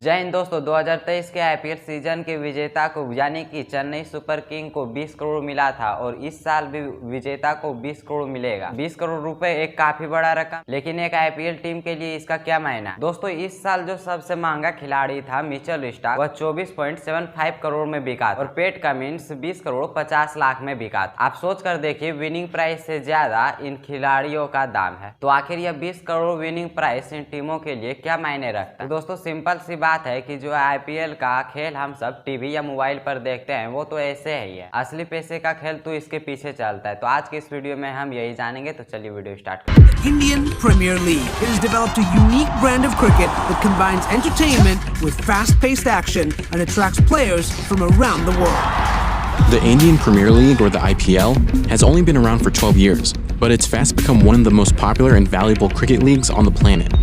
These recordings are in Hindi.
जय हिंद दोस्तों। 2023 के आईपीएल सीजन के विजेता को यानी कि चेन्नई सुपर किंग को 20 करोड़ मिला था और इस साल भी विजेता को 20 करोड़ मिलेगा। 20 करोड़ रुपए एक काफी बड़ा रकम, लेकिन एक आईपीएल टीम के लिए इसका क्या मायना। दोस्तों, इस साल जो सबसे महंगा खिलाड़ी था मिचेल स्टार्क, वह 24.75 करोड़ में बिका और पैट कमिंस 20 करोड़ 50 लाख में बिका। आप सोच कर देखिए, विनिंग प्राइस से ज्यादा इन खिलाड़ियों का दाम है, तो आखिर यह 20 करोड़ विनिंग प्राइस इन टीमों के लिए क्या मायने रखता है। तो दोस्तों, सिंपल सी बात है कि जो आईपीएल का खेल हम सब टीवी या मोबाइल पर देखते हैं वो तो ऐसे ही है, असली पैसे का खेल तो इसके पीछे चलता है। तो आज के इस वीडियो में हम यही जानेंगे, तो चलिए वीडियो स्टार्ट करते हैं। Indian Premier League has developed a unique brand of cricket that combines entertainment with fast-paced action and attracts players from around the world. The Indian Premier League, or the IPL, has only been around for 12 years, but it's fast become one of the most popular and valuable cricket leagues on the planet.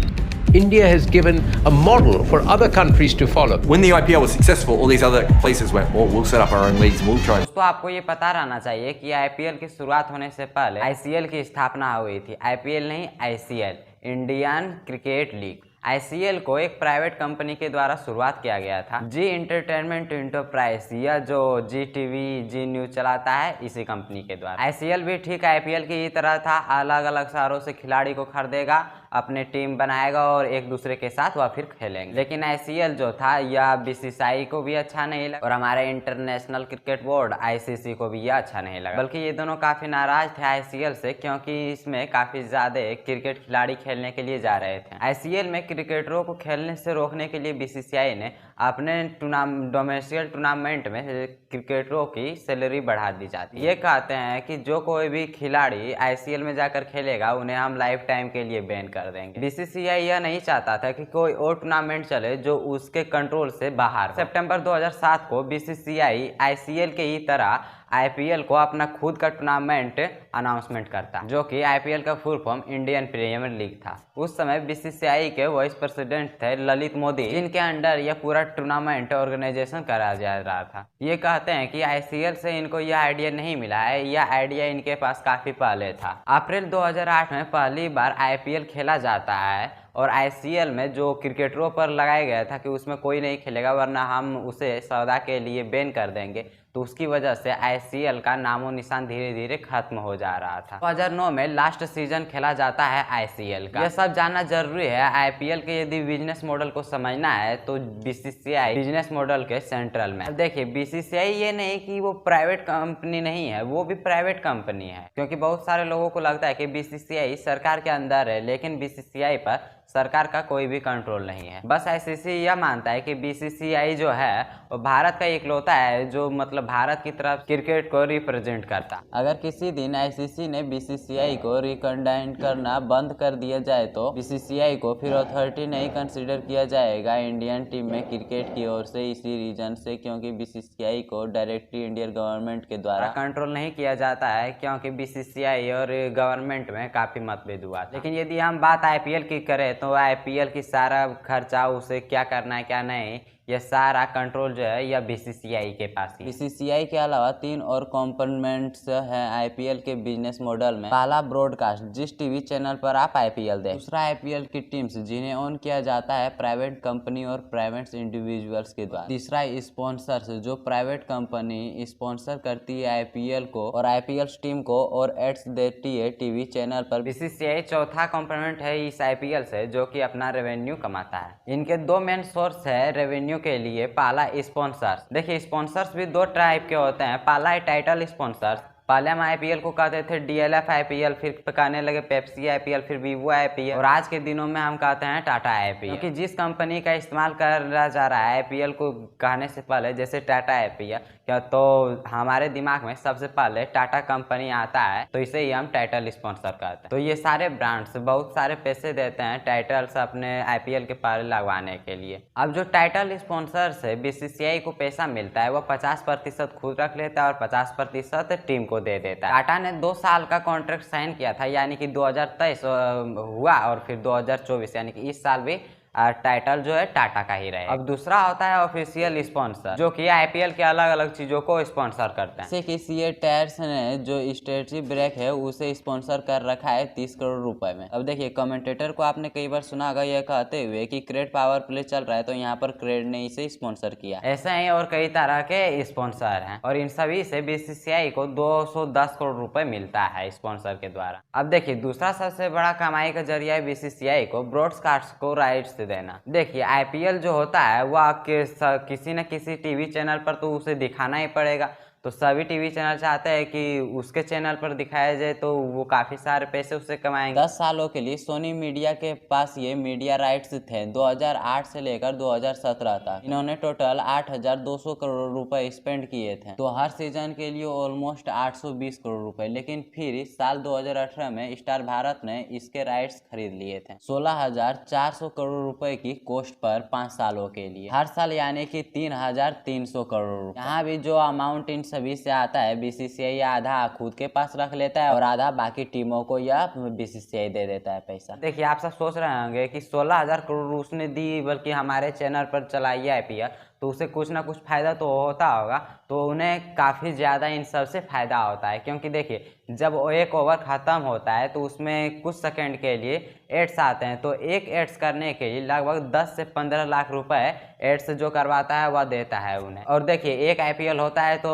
India has given a model for other countries to follow. When the IPL was successful, all these other places went, well, we'll set up our own leagues and we'll try. दोस्तों, आपको ये पता रहना चाहिए कि आईपीएल की शुरुआत होने से पहले आईसीएल की स्थापना हुई थी। आईपीएल नहीं, ICL, Indian cricket league. ICL को एक प्राइवेट कंपनी के द्वारा शुरुआत किया गया था, जी एंटरटेनमेंट इंटरप्राइज, या जो जी टीवी जी न्यूज चलाता है, इसी कंपनी के द्वारा। आईसीएल भी ठीक आईपीएल की ही तरह था, अलग अलग शहरों से खिलाड़ी को खरीदेगा, अपने टीम बनाएगा और एक दूसरे के साथ वह फिर खेलेंगे। लेकिन आईसीएल जो था यह बीसीसीआई को भी अच्छा नहीं लगा और हमारे इंटरनेशनल क्रिकेट बोर्ड आईसीसी को भी यह अच्छा नहीं लगा, बल्कि ये दोनों काफी नाराज थे आईसीएल से, क्योंकि इसमें काफी ज्यादा क्रिकेट खिलाड़ी खेलने के लिए जा रहे थे। आईसीएल में क्रिकेटरों को खेलने से रोकने के लिए बीसीसीआई ने अपने डोमेस्टिक टूर्नामेंट में क्रिकेटरों की सैलरी बढ़ा दी जाती है। ये कहते हैं कि जो कोई भी खिलाड़ी आईसीएल में जाकर खेलेगा उन्हें हम लाइफ टाइम के लिए बैन कर देंगे। बीसीसीआई यह नहीं चाहता था कि कोई और टूर्नामेंट चले जो उसके कंट्रोल से बाहर। सितंबर 2007 को बीसीसीआई आईसीएल के ही तरह आईपीएल को अपना खुद का टूर्नामेंट अनाउंसमेंट करता, जो कि आईपीएल का full form Indian Premier League था। उस समय बीसीसीआई के वाइस प्रेसिडेंट थे ललित मोदी, जिनके अंडर यह पूरा टूर्नामेंट ऑर्गेनाइजेशन करा जा रहा था। ये कहते हैं कि आईसीएल से इनको यह आइडिया नहीं मिला है, यह आइडिया इनके पास काफी पहले था। अप्रैल 2008 में पहली बार आईपीएल खेला जाता है और आईसीएल में जो क्रिकेटरों पर लगाया गया था कि उसमें कोई नहीं खेलेगा वरना हम उसे सौदा के लिए बैन कर देंगे, तो उसकी वजह से आईसीएल का नामो निशान धीरे धीरे खत्म हो जा रहा था। 2009 में लास्ट सीजन खेला जाता है आईसीएल का। यह सब जानना जरूरी है। आईपीएल के यदि बिजनेस मॉडल को समझना है तो बीसीसीआई बिजनेस मॉडल के सेंट्रल में। अब देखिए, बीसीसीआई ये नहीं कि वो प्राइवेट कंपनी नहीं है, वो भी प्राइवेट कंपनी है, क्योंकि बहुत सारे लोगों को लगता है कि बीसीसीआई सरकार के अंदर है, लेकिन बीसीसीआई पर सरकार का कोई भी कंट्रोल नहीं है। बस आईसीसी यह मानता है कि बीसीसीआई जो है वो भारत का इकलौता है जो मतलब भारत की तरफ क्रिकेट को रिप्रेजेंट करता। अगर किसी दिन आईसीसी ने बीसीसीआई को रिकमेंड करना बंद कर दिया जाए तो बीसीसीआई को फिर अथॉरिटी नहीं कंसीडर किया जाएगा इंडियन टीम में क्रिकेट की ओर से, इसी रीजन से, क्योंकि बीसीसीआई को डायरेक्टली इंडियन गवर्नमेंट के द्वारा कंट्रोल नहीं किया जाता है, क्योंकि बीसीसीआई और गवर्नमेंट में काफी मतभेद हुआ था। लेकिन यदि हम बात आईपीएल की करें तो आईपीएल की सारा खर्चा, उसे क्या करना है क्या नहीं, यह सारा कंट्रोल जो है यह बीसीसीआई के पास ही। बीसीसीआई के अलावा 3 और कंपोनेंट्स हैं आईपीएल के बिजनेस मॉडल में। पहला ब्रॉडकास्ट, जिस टीवी चैनल पर आप आईपीएल दें। दूसरा आईपीएल की टीम्स, जिन्हें ओन किया जाता है प्राइवेट कंपनी और प्राइवेट इंडिविजुअल्स के द्वारा। तीसरा स्पॉन्सर्स, जो प्राइवेट कंपनी स्पॉन्सर करती है आईपीएल को और आईपीएल टीम को और एड्स देती है टीवी चैनल पर। बीसीसीआई चौथा कंपोनेंट है इस आईपीएल से, जो कि अपना रेवेन्यू कमाता है। इनके 2 मेन सोर्स है रेवेन्यू के लिए। पहला स्पॉन्सर्स। देखिए, स्पॉन्सर्स भी 2 टाइप के होते हैं। पहला है टाइटल स्पॉन्सर्स। पहले हम आईपीएल को कहते थे डीएलएफ आईपीएल, फिर कहने लगे पेप्सी आईपीएल, फिर वीवो आईपीएल, और आज के दिनों में हम कहते हैं टाटा आईपीएल। क्योंकि जिस कंपनी का इस्तेमाल करा जा रहा है आईपीएल को कहने से पहले, जैसे टाटा आईपीएल, क्या तो हमारे दिमाग में सबसे पहले टाटा कंपनी आता है, तो इसे ही हम टाइटल स्पॉन्सर कहते हैं। तो ये सारे ब्रांड्स बहुत सारे पैसे देते हैं टाइटल्स अपने आईपीएल के पहले लगवाने के लिए। अब जो टाइटल स्पॉन्सर से बीसीसीआई को पैसा मिलता है वो 50% खुद रख लेता है और 50% टीम को दे देता है। टाटा ने 2 साल का कॉन्ट्रैक्ट साइन किया था, यानी कि 2023 हुआ और फिर 2024 यानी कि इस साल भी टाइटल जो है टाटा का ही रहेगा। अब दूसरा होता है ऑफिशियल स्पॉन्सर, जो कि आईपीएल के अलग अलग चीजों को स्पॉन्सर करते हैं। जैसे कि सीए टायर्स ने जो स्ट्रेटजी ब्रेक है उसे स्पॉन्सर कर रखा है 30 करोड़ रुपए में। अब देखिए, कमेंटेटर को आपने कई बार सुना होगा यह कहते हुए कि क्रेड पावर प्ले चल रहा है तो यहाँ पर क्रेड ने इसे स्पॉन्सर किया। ऐसे ही और कई तरह के स्पॉन्सर हैं और इन सभी से बीसीसीआई को 210 करोड़ रुपए मिलता है स्पॉन्सर के द्वारा। अब देखिए, दूसरा सबसे बड़ा कमाई का जरिया है बीसीसीआई को ब्रॉडकास्ट को राइट्स देना। देखिए, आईपीएल जो होता है वह किसी न किसी टीवी चैनल पर तो उसे दिखाना ही पड़ेगा, तो सभी टीवी चैनल चाहते हैं कि उसके चैनल पर दिखाया जाए, तो वो काफ़ी सारे पैसे उससे कमाएंगे। 10 सालों के लिए सोनी मीडिया के पास ये मीडिया राइट्स थे 2008 से लेकर 2017 तक। इन्होंने टोटल 8,200 करोड़ रुपए स्पेंड किए थे, तो हर सीजन के लिए ऑलमोस्ट 820 करोड़ रुपए। लेकिन फिर इस साल 2018 में स्टार भारत ने इसके राइट्स खरीद लिए थे 16,400 करोड़ रुपए की कॉस्ट पर 5 सालों के लिए, हर साल यानी कि 3,300 करोड़। यहाँ भी जो अमाउंट इन सभी से आता है बीसीसीआई आधा खुद के पास रख लेता है और आधा बाकी टीमों को या बीसीसीआई दे देता है पैसा। देखिए, आप सब सोच रहे होंगे कि 16,000 करोड़ उसने दी बल्कि हमारे चैनल पर चलाई है आईपीएल, तो उसे कुछ ना कुछ फायदा तो होता होगा। तो उन्हें काफ़ी ज़्यादा इन सब से फ़ायदा होता है, क्योंकि देखिए, जब एक ओवर ख़त्म होता है तो उसमें कुछ सेकंड के लिए एड्स आते हैं, तो एक एड्स करने के लिए लगभग 10 से 15 लाख रुपए एड्स जो करवाता है वह देता है उन्हें। और देखिए, एक आईपीएल होता है तो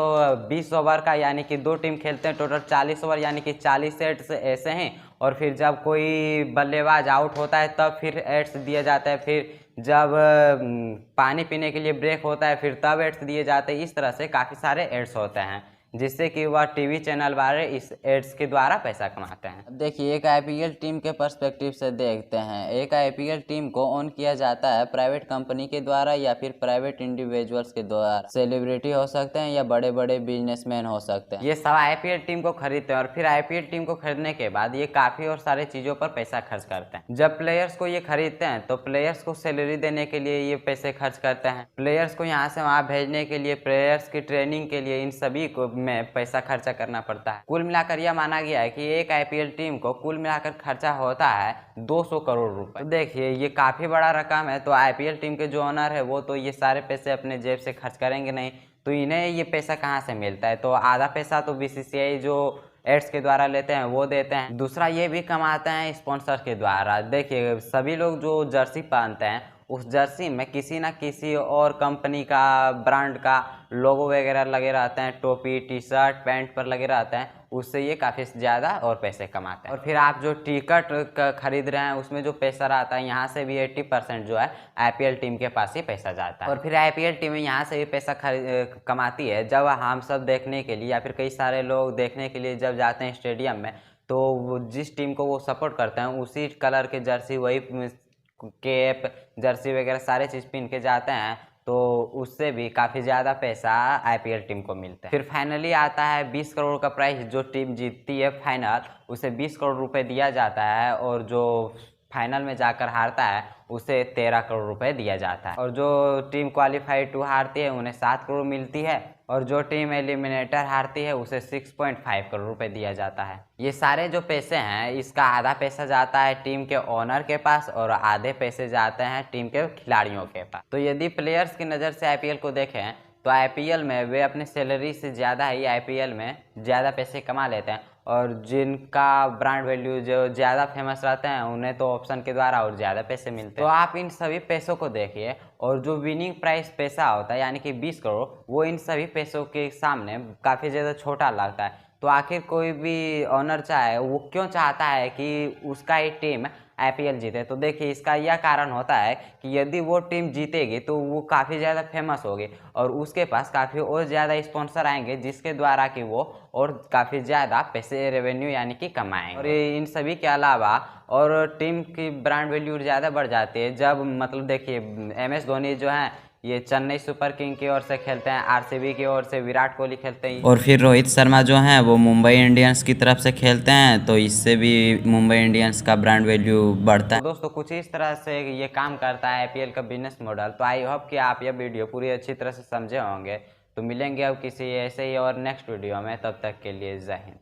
20 ओवर का, यानी कि 2 टीम खेलते हैं, टोटल 40 ओवर यानी कि 40 एड्स ऐसे हैं। और फिर जब कोई बल्लेबाज आउट होता है तब फिर एड्स दिया जाता है, फिर जब पानी पीने के लिए ब्रेक होता है फिर तब एड्स दिए जाते हैं। इस तरह से काफ़ी सारे एड्स होते हैं जिससे कि वह टीवी चैनल वाले इस एड्स के द्वारा पैसा कमाते हैं। अब देखिए, एक आईपीएल टीम के पर्सपेक्टिव से देखते हैं। एक आईपीएल टीम को ऑन किया जाता है प्राइवेट कंपनी के द्वारा या फिर प्राइवेट इंडिविजुअल्स के द्वारा। सेलिब्रिटी हो सकते हैं या बड़े बड़े बिजनेसमैन हो सकते हैं, ये सब आईपीएल टीम को खरीदते हैं और फिर आईपीएल टीम को खरीदने के बाद ये काफ़ी और सारे चीज़ों पर पैसा खर्च करते हैं। जब प्लेयर्स को ये खरीदते हैं तो प्लेयर्स को सैलरी देने के लिए ये पैसे खर्च करते हैं, प्लेयर्स को यहाँ से वहाँ भेजने के लिए, प्लेयर्स की ट्रेनिंग के लिए, इन सभी को में पैसा खर्चा करना पड़ता है। कुल मिलाकर यह माना गया है कि एक आईपीएल टीम को कुल मिलाकर खर्चा होता है 200 करोड़ रुपए। तो देखिए, ये काफ़ी बड़ा रकम है। तो आईपीएल टीम के जो ओनर है वो तो ये सारे पैसे अपने जेब से खर्च करेंगे नहीं, तो इन्हें ये पैसा कहाँ से मिलता है? तो आधा पैसा तो बीसीसीआई जो एड्स के द्वारा लेते हैं वो देते हैं, दूसरा ये भी कमाते हैं स्पॉन्सर के द्वारा। देखिए, सभी लोग जो जर्सी पहनते हैं उस जर्सी में किसी ना किसी और कंपनी का, ब्रांड का लोगो वगैरह लगे रहते हैं, टोपी, टी शर्ट, पैंट पर लगे रहते हैं, उससे ये काफ़ी ज़्यादा और पैसे कमाते हैं। और फिर आप जो टिकट खरीद रहे हैं उसमें जो पैसा रहता है, यहाँ से भी 80% जो है आईपीएल टीम के पास ही पैसा जाता है। और फिर आईपीएल टीमें यहाँ से भी पैसा कमाती है। जब हम सब देखने के लिए या फिर कई सारे लोग देखने के लिए जब जाते हैं स्टेडियम में, तो वो जिस टीम को वो सपोर्ट करते हैं उसी कलर के जर्सी, वही कैप, जर्सी वगैरह सारे चीज़ पहन के जाते हैं, तो उससे भी काफ़ी ज़्यादा पैसा आईपीएल टीम को मिलता है। फिर फाइनली आता है 20 करोड़ का प्राइस। जो टीम जीतती है फाइनल उसे 20 करोड़ रुपए दिया जाता है और जो फाइनल में जाकर हारता है उसे 13 करोड़ रुपए दिया जाता है। और जो टीम क्वालिफाइड टू हारती है उन्हें 7 करोड़ मिलती है और जो टीम एलिमिनेटर हारती है उसे 6.5 करोड़ रुपए दिया जाता है। ये सारे जो पैसे हैं इसका आधा पैसा जाता है टीम के ओनर के पास और आधे पैसे जाते हैं टीम के खिलाड़ियों के पास। तो यदि प्लेयर्स की नज़र से आईपीएल को देखें तो आईपीएल में वे अपने सैलरी से ज़्यादा ही आईपीएल में ज़्यादा पैसे कमा लेते हैं और जिनका ब्रांड वैल्यू जो ज़्यादा फेमस रहते हैं उन्हें तो ऑप्शन के द्वारा और ज़्यादा पैसे मिलते हैं। तो आप इन सभी पैसों को देखिए और जो विनिंग प्राइस पैसा होता है यानी कि 20 करोड़, वो इन सभी पैसों के सामने काफ़ी ज़्यादा छोटा लगता है। तो आखिर कोई भी ऑनर चाहे वो क्यों चाहता है कि उसका ही टीम आईपीएल जीते? तो देखिए, इसका यह कारण होता है कि यदि वो टीम जीतेगी तो वो काफ़ी ज़्यादा फेमस होगी और उसके पास काफ़ी और ज़्यादा स्पॉन्सर आएंगे जिसके द्वारा कि वो और काफ़ी ज़्यादा पैसे रेवेन्यू यानी कि कमाएंगे। और इन सभी के अलावा और टीम की ब्रांड वैल्यू ज़्यादा बढ़ जाती है जब, मतलब देखिए, MS धोनी जो है ये चेन्नई सुपर किंग की ओर से खेलते हैं, आरसीबी की ओर से विराट कोहली खेलते हैं और फिर रोहित शर्मा जो हैं वो मुंबई इंडियंस की तरफ से खेलते हैं, तो इससे भी मुंबई इंडियंस का ब्रांड वैल्यू बढ़ता है। तो दोस्तों, कुछ इस तरह से ये काम करता है आईपीएल का बिजनेस मॉडल। तो आई होप कि आप यह वीडियो पूरी अच्छी तरह से समझे होंगे। तो मिलेंगे अब किसी ऐसे ही और नेक्स्ट वीडियो में, तब तक के लिए जय हिंद।